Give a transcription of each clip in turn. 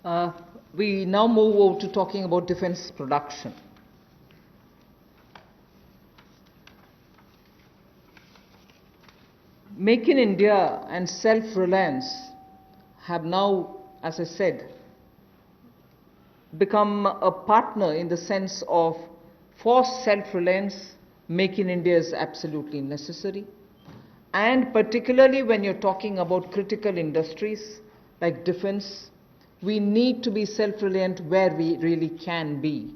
Uh, we now move over to talking about defense production. Make in India and self-reliance have now, as I said, become a partner in the sense of for self-reliance, Make in India is absolutely necessary. And particularly when you're talking about critical industries like defense, we need to be self-reliant where we really can be.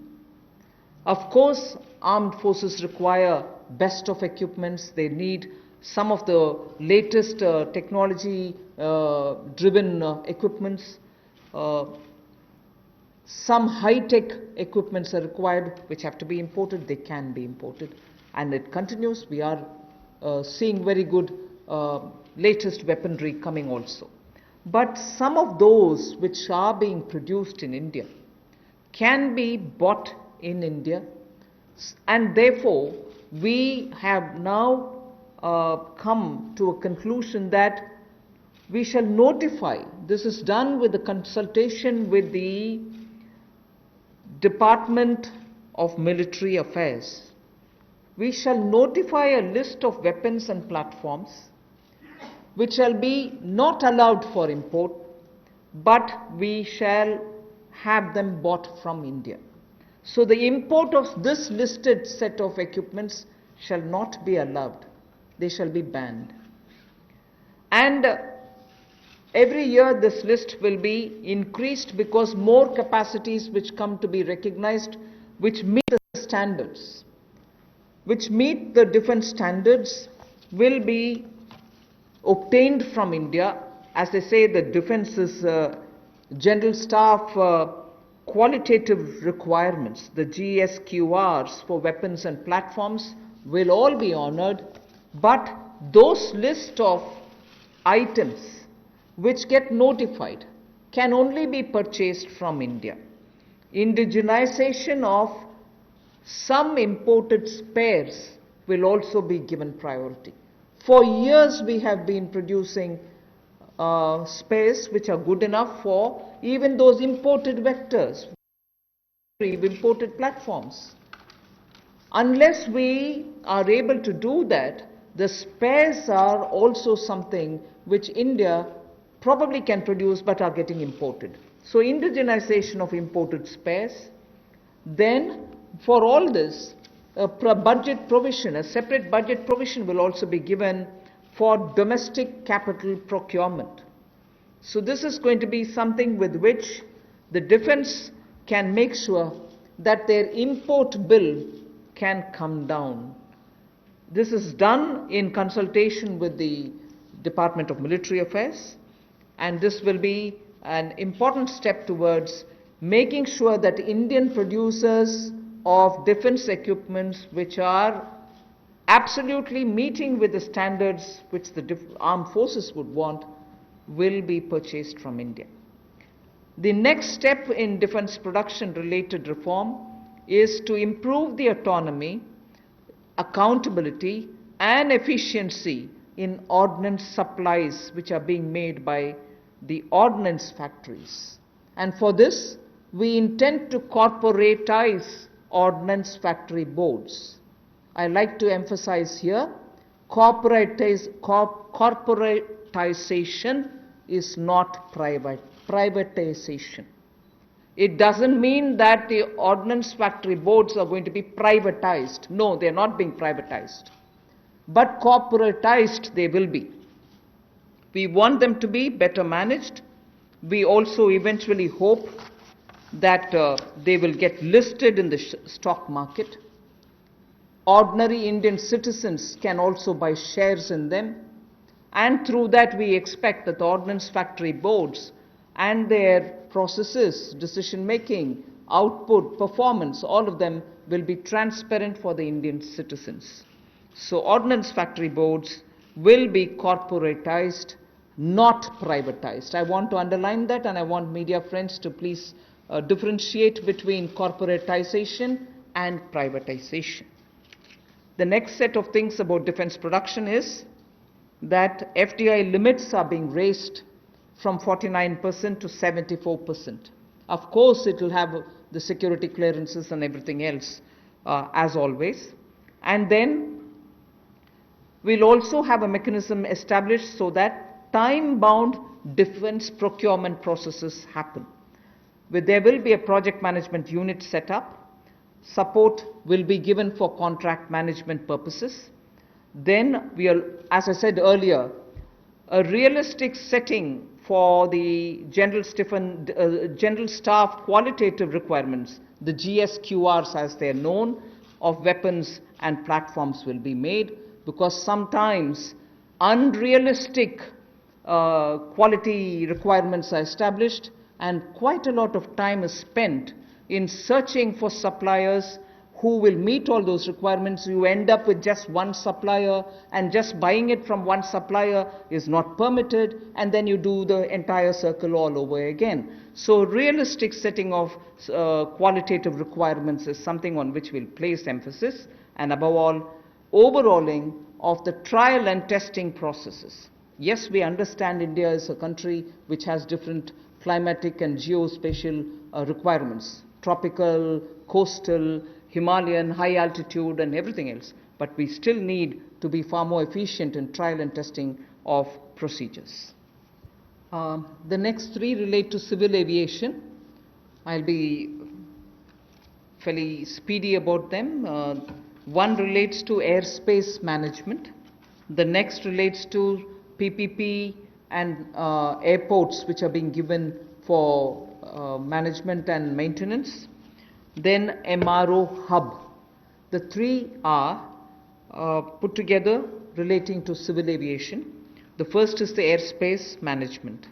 Of course, armed forces require best of equipments. They need some of the latest technology driven equipments. Some high-tech equipments are required which have to be imported. They can be imported. And it continues. We are seeing very good latest weaponry coming also. But some of those which are being produced in India can be bought in India, and therefore we have now come to a conclusion that we shall notify. This is done with the consultation with the Department of Military Affairs. We shall notify a list of weapons and platforms which shall be not allowed for import, but we shall have them bought from India. So the import of this listed set of equipments shall not be allowed. They shall be banned. And every year this list will be increased because more capacities which come to be recognized, which meet the standards, which meet the defense standards, will be obtained from India. As they say, the defense is general staff qualitative requirements, the GSQRs for weapons and platforms will all be honored, but those list of items which get notified can only be purchased from India. Indigenization of some imported spares will also be given priority. For years we have been producing spares which are good enough for even those imported vectors, imported platforms. Unless we are able to do that, the spares are also something which India probably can produce but are getting imported. So indigenization of imported spares. Then for all this, a budget provision, a separate budget provision will also be given for domestic capital procurement. So this is going to be something with which the defense can make sure that their import bill can come down. This is done in consultation with the Department of Military Affairs, and this will be an important step towards making sure that Indian producers of defense equipments which are absolutely meeting with the standards which the armed forces would want will be purchased from India. The next step in defense production related reform is to improve the autonomy, accountability and efficiency in ordnance supplies which are being made by the ordnance factories. And for this, we intend to corporatize ordnance factory boards. I like to emphasize here, corporatization is not privatization. It doesn't mean that the ordnance factory boards are going to be privatized. No, they're not being privatized. But corporatized they will be. We want them to be better managed. We also eventually hope that they will get listed in the stock market. Ordinary Indian citizens can also buy shares in them, and through that we expect that the ordnance factory boards and their processes, decision making, output, performance, all of them will be transparent for the Indian citizens. So ordnance factory boards will be corporatized, not privatized. I want to underline that, and I want media friends to please differentiate between corporatization and privatization. The next set of things about defense production is that FDI limits are being raised from 49% to 74%. Of course, it will have the security clearances and everything else, as always. And then we'll also have a mechanism established so that time-bound defense procurement processes happen. There will be a project management unit set up. Support will be given for contract management purposes. Then we are, as I said earlier, a realistic setting for the general staff qualitative requirements, the GSQRs as they are known, of weapons and platforms will be made, because sometimes unrealistic quality requirements are established and quite a lot of time is spent in searching for suppliers who will meet all those requirements. You end up with just one supplier, and just buying it from one supplier is not permitted, and then you do the entire circle all over again. So realistic setting of qualitative requirements is something on which we'll place emphasis, and above all, overhauling of the trial and testing processes. Yes, we understand India is a country which has different climatic and geospatial requirements, tropical, coastal, Himalayan, high altitude and everything else, but we still need to be far more efficient in trial and testing of procedures. The next three relate to civil aviation. I'll be fairly speedy about them. One relates to airspace management. The next relates to PPP and airports which are being given for management and maintenance. Then MRO hub. The three are put together relating to civil aviation. The first is the airspace management.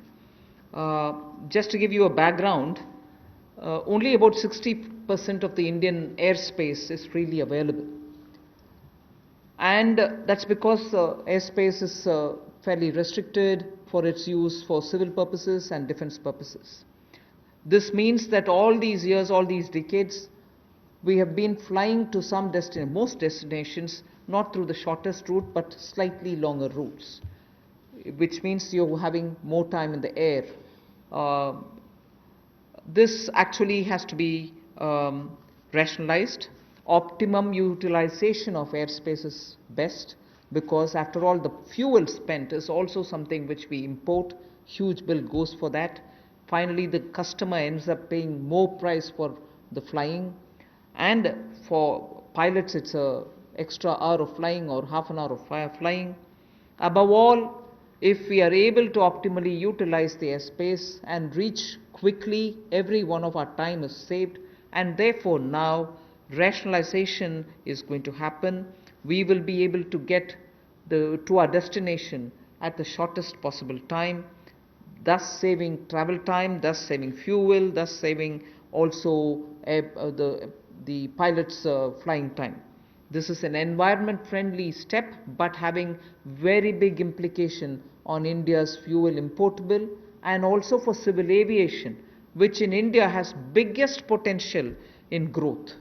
Just to give you a background, only about 60% of the Indian airspace is freely available. And that's because airspace is fairly restricted for its use for civil purposes and defense purposes. This means that all these years, all these decades, we have been flying to some most destinations, not through the shortest route, but slightly longer routes, which means you're having more time in the air. This actually has to be rationalized. Optimum utilization of airspace is best, because after all, the fuel spent is also something which we import. Huge bill goes for that. Finally, the customer ends up paying more price for the flying, and for pilots it's a extra hour of flying or half an hour of flying. Above all, if we are able to optimally utilize the airspace and reach quickly, every one of our time is saved, and therefore now rationalization is going to happen. We will be able to get to our destination at the shortest possible time, thus saving travel time, thus saving fuel, thus saving also the pilot's flying time. This is an environment-friendly step, but having very big implication on India's fuel importable, and also for civil aviation, which in India has biggest potential in growth.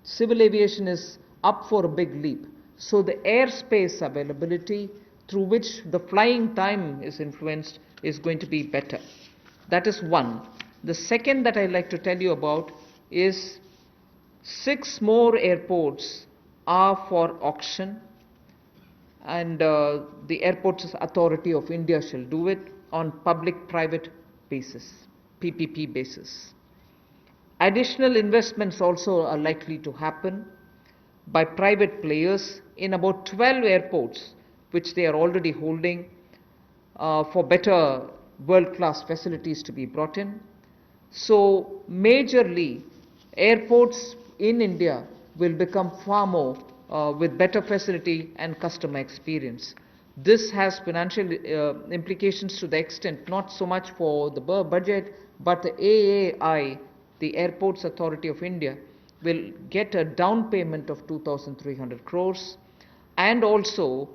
Civil aviation is up for a big leap. So the airspace availability through which the flying time is influenced is going to be better. That is one. The second that I'd like to tell you about is 6 more airports are for auction, and the Airports Authority of India shall do it on public-private basis, PPP basis. Additional investments also are likely to happen by private players in about 12 airports, which they are already holding, for better world-class facilities to be brought in. So majorly, airports in India will become far more with better facility and customer experience. This has financial implications to the extent not so much for the budget, but the AAI, the Airports Authority of India, will get a down payment of 2,300 crores, and also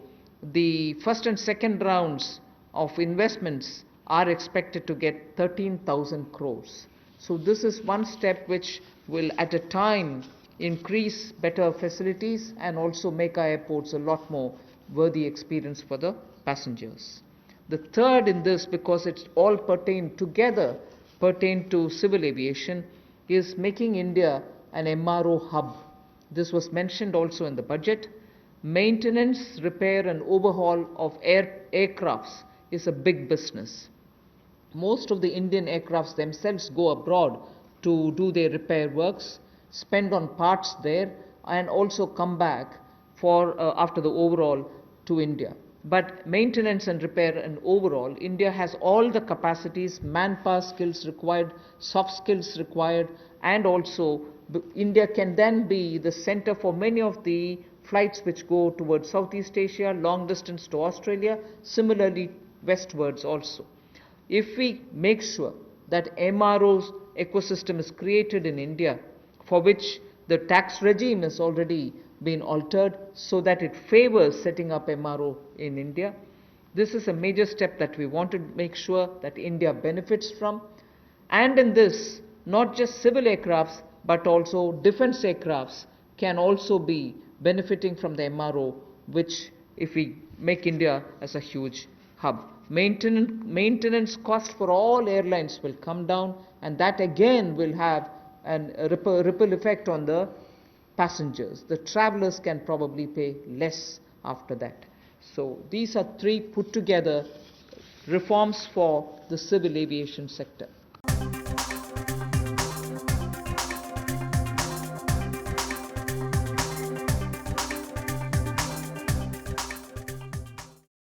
the first and second rounds of investments are expected to get 13,000 crores. So this is one step which will at a time increase better facilities and also make our airports a lot more worthy experience for the passengers. The third in this, because it's all pertain to civil aviation, is making India an MRO hub. This was mentioned also in the budget. Maintenance, repair and overhaul of aircrafts is a big business. Most of the Indian aircrafts themselves go abroad to do their repair works, spend on parts there, and also come back for after the overhaul to India. But maintenance and repair and overall, India has all the capacities, manpower skills required, soft skills required, and also India can then be the center for many of the flights which go towards Southeast Asia, long distance to Australia, similarly westwards also. If we make sure that MRO's ecosystem is created in India, for which the tax regime has already been altered so that it favors setting up MRO in India. This is a major step that we want to make sure that India benefits from. And in this, not just civil aircrafts, but also defense aircrafts can also be benefiting from the MRO, which if we make India as a huge hub. Maintenance cost for all airlines will come down, and that again will have a ripple effect on the passengers. The travelers can probably pay less after that. So these are three put together reforms for the civil aviation sector.